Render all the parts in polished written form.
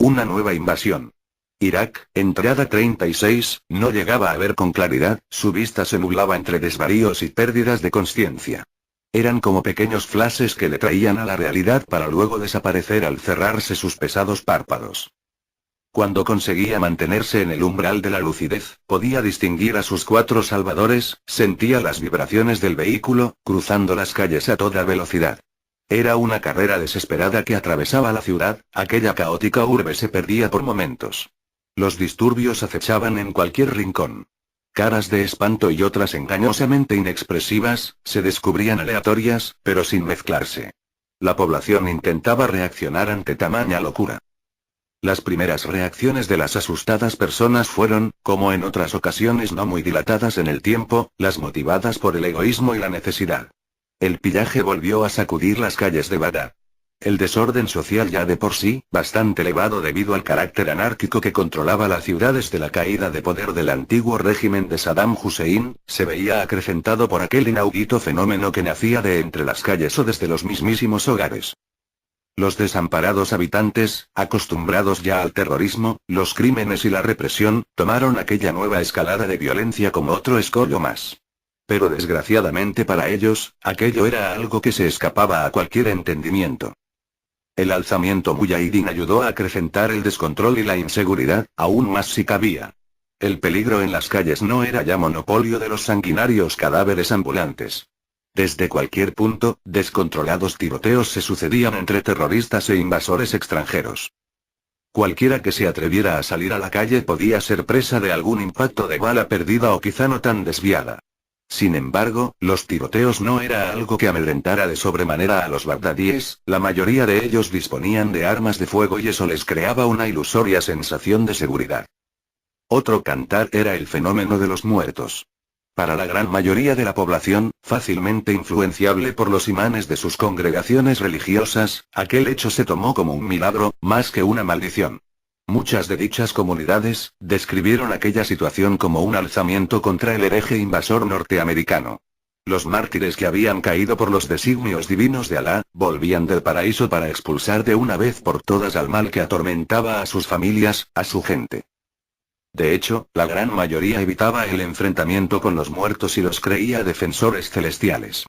Una nueva invasión. Irak, entrada 36, no llegaba a ver con claridad, su vista se nublaba entre desvaríos y pérdidas de conciencia. Eran como pequeños flashes que le traían a la realidad para luego desaparecer al cerrarse sus pesados párpados. Cuando conseguía mantenerse en el umbral de la lucidez, podía distinguir a sus 4 salvadores, sentía las vibraciones del vehículo, cruzando las calles a toda velocidad. Era una carrera desesperada que atravesaba la ciudad, aquella caótica urbe se perdía por momentos. Los disturbios acechaban en cualquier rincón. Caras de espanto y otras engañosamente inexpresivas, se descubrían aleatorias, pero sin mezclarse. La población intentaba reaccionar ante tamaña locura. Las primeras reacciones de las asustadas personas fueron, como en otras ocasiones no muy dilatadas en el tiempo, las motivadas por el egoísmo y la necesidad. El pillaje volvió a sacudir las calles de Bagdad. El desorden social ya de por sí, bastante elevado debido al carácter anárquico que controlaba la ciudad desde la caída de poder del antiguo régimen de Saddam Hussein, se veía acrecentado por aquel inaudito fenómeno que nacía de entre las calles o desde los mismísimos hogares. Los desamparados habitantes, acostumbrados ya al terrorismo, los crímenes y la represión, tomaron aquella nueva escalada de violencia como otro escollo más. Pero desgraciadamente para ellos, aquello era algo que se escapaba a cualquier entendimiento. El alzamiento muyahidín ayudó a acrecentar el descontrol y la inseguridad, aún más si cabía. El peligro en las calles no era ya monopolio de los sanguinarios cadáveres ambulantes. Desde cualquier punto, descontrolados tiroteos se sucedían entre terroristas e invasores extranjeros. Cualquiera que se atreviera a salir a la calle podía ser presa de algún impacto de bala perdida o quizá no tan desviada. Sin embargo, los tiroteos no era algo que amedrentara de sobremanera a los bagdadíes, la mayoría de ellos disponían de armas de fuego y eso les creaba una ilusoria sensación de seguridad. Otro cantar era el fenómeno de los muertos. Para la gran mayoría de la población, fácilmente influenciable por los imanes de sus congregaciones religiosas, aquel hecho se tomó como un milagro, más que una maldición. Muchas de dichas comunidades, describieron aquella situación como un alzamiento contra el hereje invasor norteamericano. Los mártires que habían caído por los designios divinos de Alá, volvían del paraíso para expulsar de una vez por todas al mal que atormentaba a sus familias, a su gente. De hecho, la gran mayoría evitaba el enfrentamiento con los muertos y los creía defensores celestiales.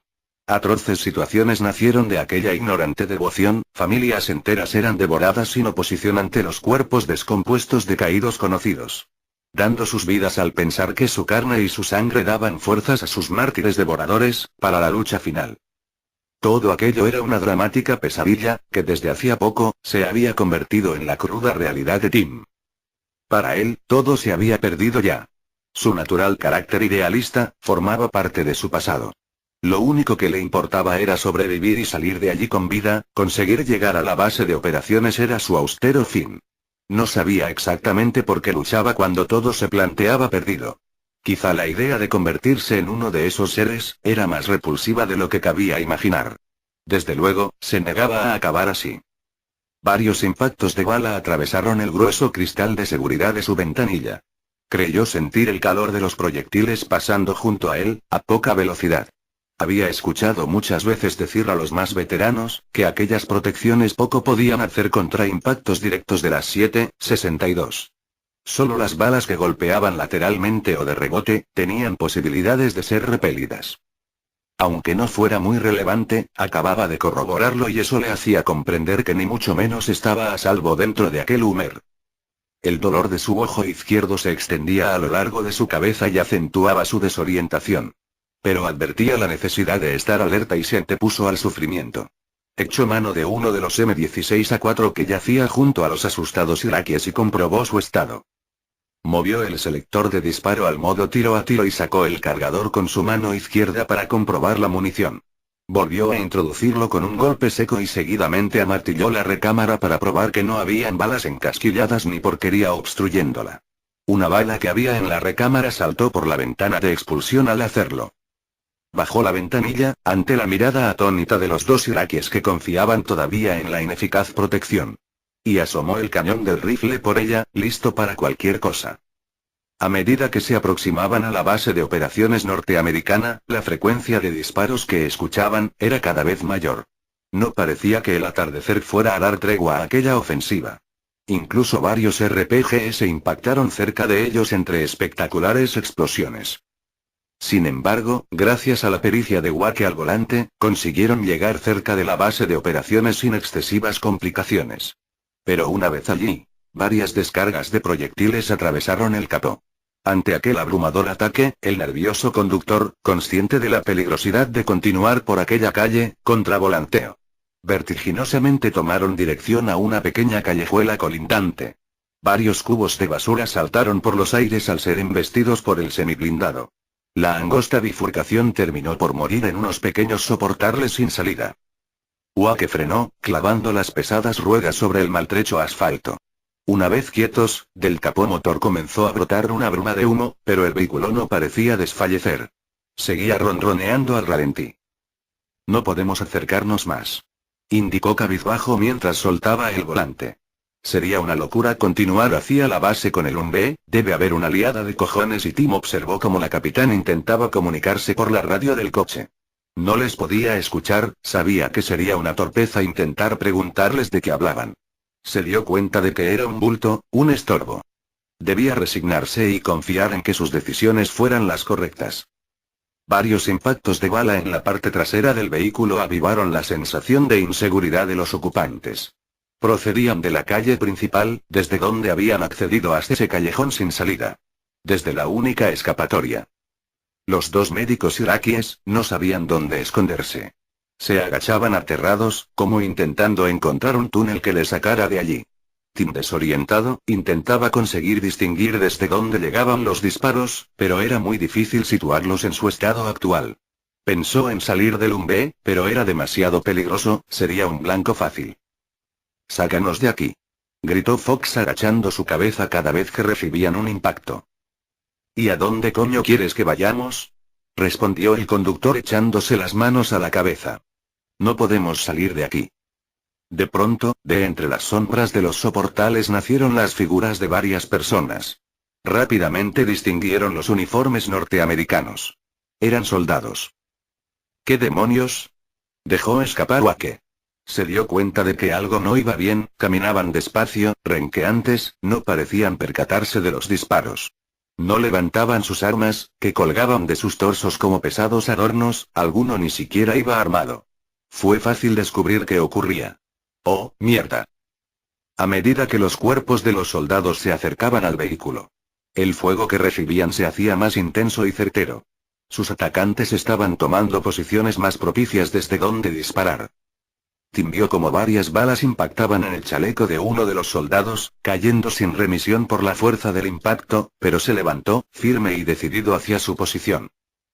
Atroces situaciones nacieron de aquella ignorante devoción, familias enteras eran devoradas sin oposición ante los cuerpos descompuestos de caídos conocidos. Dando sus vidas al pensar que su carne y su sangre daban fuerzas a sus mártires devoradores, para la lucha final. Todo aquello era una dramática pesadilla, que desde hacía poco, se había convertido en la cruda realidad de Tim. Para él, todo se había perdido ya. Su natural carácter idealista, formaba parte de su pasado. Lo único que le importaba era sobrevivir y salir de allí con vida, conseguir llegar a la base de operaciones era su austero fin. No sabía exactamente por qué luchaba cuando todo se planteaba perdido. Quizá la idea de convertirse en uno de esos seres, era más repulsiva de lo que cabía imaginar. Desde luego, se negaba a acabar así. Varios impactos de bala atravesaron el grueso cristal de seguridad de su ventanilla. Creyó sentir el calor de los proyectiles pasando junto a él, a poca velocidad. Había escuchado muchas veces decir a los más veteranos, que aquellas protecciones poco podían hacer contra impactos directos de las 7,62. Solo las balas que golpeaban lateralmente o de rebote, tenían posibilidades de ser repelidas. Aunque no fuera muy relevante, acababa de corroborarlo y eso le hacía comprender que ni mucho menos estaba a salvo dentro de aquel Humer. El dolor de su ojo izquierdo se extendía a lo largo de su cabeza y acentuaba su desorientación. Pero advertía la necesidad de estar alerta y se antepuso al sufrimiento. Echó mano de uno de los M16A4 que yacía junto a los asustados iraquíes y comprobó su estado. Movió el selector de disparo al modo tiro a tiro y sacó el cargador con su mano izquierda para comprobar la munición. Volvió a introducirlo con un golpe seco y seguidamente amartilló la recámara para probar que no habían balas encasquilladas ni porquería obstruyéndola. Una bala que había en la recámara saltó por la ventana de expulsión al hacerlo. Bajó la ventanilla, ante la mirada atónita de los dos iraquíes que confiaban todavía en la ineficaz protección. Y asomó el cañón del rifle por ella, listo para cualquier cosa. A medida que se aproximaban a la base de operaciones norteamericana, la frecuencia de disparos que escuchaban, era cada vez mayor. No parecía que el atardecer fuera a dar tregua a aquella ofensiva. Incluso varios RPGs impactaron cerca de ellos entre espectaculares explosiones. Sin embargo, gracias a la pericia de Wake al volante, consiguieron llegar cerca de la base de operaciones sin excesivas complicaciones. Pero una vez allí, varias descargas de proyectiles atravesaron el capó. Ante aquel abrumador ataque, el nervioso conductor, consciente de la peligrosidad de continuar por aquella calle, contravolanteo. Vertiginosamente tomaron dirección a una pequeña callejuela colindante. Varios cubos de basura saltaron por los aires al ser embestidos por el semiblindado. La angosta bifurcación terminó por morir en unos pequeños soportales sin salida. Wake frenó, clavando las pesadas ruedas sobre el maltrecho asfalto. Una vez quietos, del capó motor comenzó a brotar una bruma de humo, pero el vehículo no parecía desfallecer. Seguía ronroneando al ralentí. No podemos acercarnos más, indicó cabizbajo mientras soltaba el volante. Sería una locura continuar hacia la base con el UMB, debe haber una liada de cojones, y Tim observó cómo la capitana intentaba comunicarse por la radio del coche. No les podía escuchar, sabía que sería una torpeza intentar preguntarles de qué hablaban. Se dio cuenta de que era un bulto, un estorbo. Debía resignarse y confiar en que sus decisiones fueran las correctas. Varios impactos de bala en la parte trasera del vehículo avivaron la sensación de inseguridad de los ocupantes. Procedían de la calle principal, desde donde habían accedido hasta ese callejón sin salida. Desde la única escapatoria. Los dos médicos iraquíes no sabían dónde esconderse. Se agachaban aterrados, como intentando encontrar un túnel que les sacara de allí. Tim, desorientado, intentaba conseguir distinguir desde dónde llegaban los disparos, pero era muy difícil situarlos en su estado actual. Pensó en salir del UMB, pero era demasiado peligroso, sería un blanco fácil. «Sácanos de aquí», gritó Fox agachando su cabeza cada vez que recibían un impacto. «¿Y a dónde coño quieres que vayamos?», respondió el conductor echándose las manos a la cabeza. «No podemos salir de aquí». De pronto, de entre las sombras de los soportales nacieron las figuras de varias personas. Rápidamente distinguieron los uniformes norteamericanos. Eran soldados. «¿Qué demonios?», dejó escapar Wake. Se dio cuenta de que algo no iba bien, caminaban despacio, renqueantes, no parecían percatarse de los disparos. No levantaban sus armas, que colgaban de sus torsos como pesados adornos, alguno ni siquiera iba armado. Fue fácil descubrir qué ocurría. ¡Oh, mierda! A medida que los cuerpos de los soldados se acercaban al vehículo, el fuego que recibían se hacía más intenso y certero. Sus atacantes estaban tomando posiciones más propicias desde donde disparar. Tim vio como varias balas impactaban en el chaleco de uno de los soldados, cayendo sin remisión por la fuerza del impacto, pero se levantó, firme y decidido hacia su posición.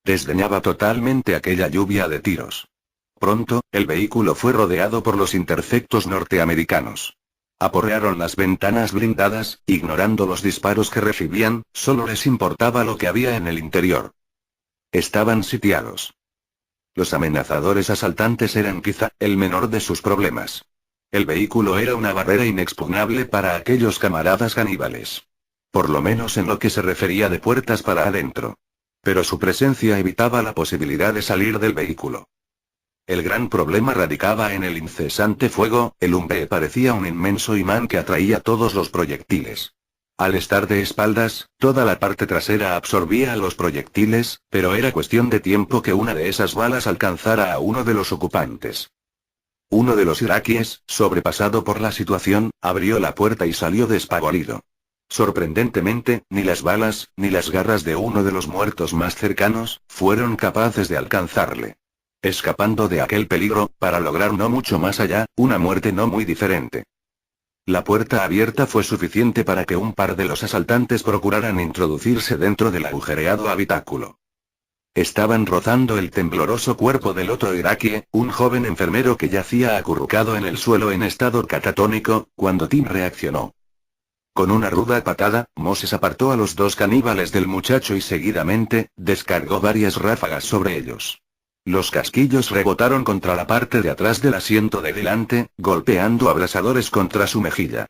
Desdeñaba totalmente aquella lluvia de tiros. Pronto, el vehículo fue rodeado por los interceptos norteamericanos. Aporrearon las ventanas blindadas, ignorando los disparos que recibían, solo les importaba lo que había en el interior. Estaban sitiados. Los amenazadores asaltantes eran quizá el menor de sus problemas. El vehículo era una barrera inexpugnable para aquellos camaradas caníbales. Por lo menos en lo que se refería de puertas para adentro. Pero su presencia evitaba la posibilidad de salir del vehículo. El gran problema radicaba en el incesante fuego, el UMB parecía un inmenso imán que atraía todos los proyectiles. Al estar de espaldas, toda la parte trasera absorbía los proyectiles, pero era cuestión de tiempo que una de esas balas alcanzara a uno de los ocupantes. Uno de los iraquíes, sobrepasado por la situación, abrió la puerta y salió despavorido. Sorprendentemente, ni las balas, ni las garras de uno de los muertos más cercanos, fueron capaces de alcanzarle. Escapando de aquel peligro, para lograr no mucho más allá, una muerte no muy diferente. La puerta abierta fue suficiente para que un par de los asaltantes procuraran introducirse dentro del agujereado habitáculo. Estaban rozando el tembloroso cuerpo del otro iraquí, un joven enfermero que yacía acurrucado en el suelo en estado catatónico, cuando Tim reaccionó. Con una ruda patada, Moses apartó a los dos caníbales del muchacho y seguidamente, descargó varias ráfagas sobre ellos. Los casquillos rebotaron contra la parte de atrás del asiento de delante, golpeando abrasadores contra su mejilla.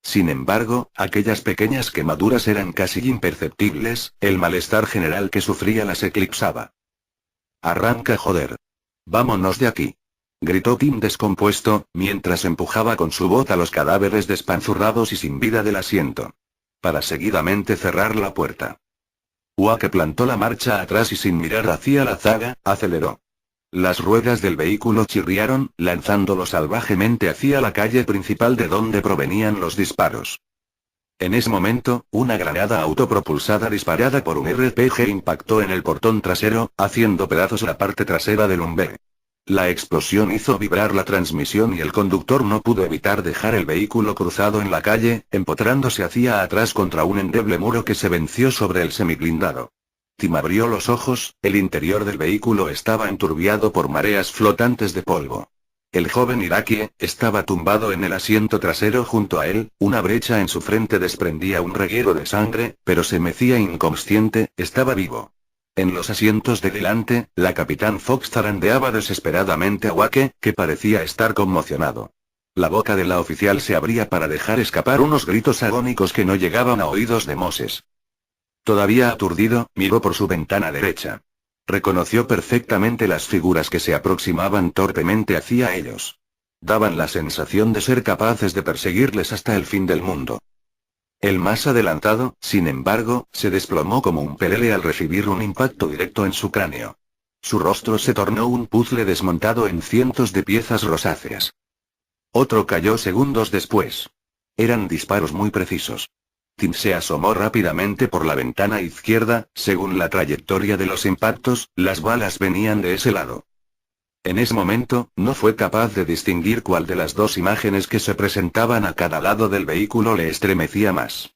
Sin embargo, aquellas pequeñas quemaduras eran casi imperceptibles, el malestar general que sufría las eclipsaba. «Arranca, joder. Vámonos de aquí», gritó Tim descompuesto, mientras empujaba con su bota los cadáveres despanzurrados y sin vida del asiento. Para seguidamente cerrar la puerta. Wake plantó la marcha atrás y sin mirar hacia la zaga, aceleró. Las ruedas del vehículo chirriaron, lanzándolo salvajemente hacia la calle principal de donde provenían los disparos. En ese momento, una granada autopropulsada disparada por un RPG impactó en el portón trasero, haciendo pedazos la parte trasera del Humvee. La explosión hizo vibrar la transmisión y el conductor no pudo evitar dejar el vehículo cruzado en la calle, empotrándose hacia atrás contra un endeble muro que se venció sobre el semiblindado. Tim abrió los ojos, el interior del vehículo estaba enturbiado por mareas flotantes de polvo. El joven iraquí estaba tumbado en el asiento trasero junto a él, una brecha en su frente desprendía un reguero de sangre, pero se mecía inconsciente, estaba vivo. En los asientos de delante, la capitán Fox zarandeaba desesperadamente a Wake, que parecía estar conmocionado. La boca de la oficial se abría para dejar escapar unos gritos agónicos que no llegaban a oídos de Moses. Todavía aturdido, miró por su ventana derecha. Reconoció perfectamente las figuras que se aproximaban torpemente hacia ellos. Daban la sensación de ser capaces de perseguirles hasta el fin del mundo. El más adelantado, sin embargo, se desplomó como un pelele al recibir un impacto directo en su cráneo. Su rostro se tornó un puzzle desmontado en cientos de piezas rosáceas. Otro cayó segundos después. Eran disparos muy precisos. Tim se asomó rápidamente por la ventana izquierda, según la trayectoria de los impactos, las balas venían de ese lado. En ese momento, no fue capaz de distinguir cuál de las dos imágenes que se presentaban a cada lado del vehículo le estremecía más.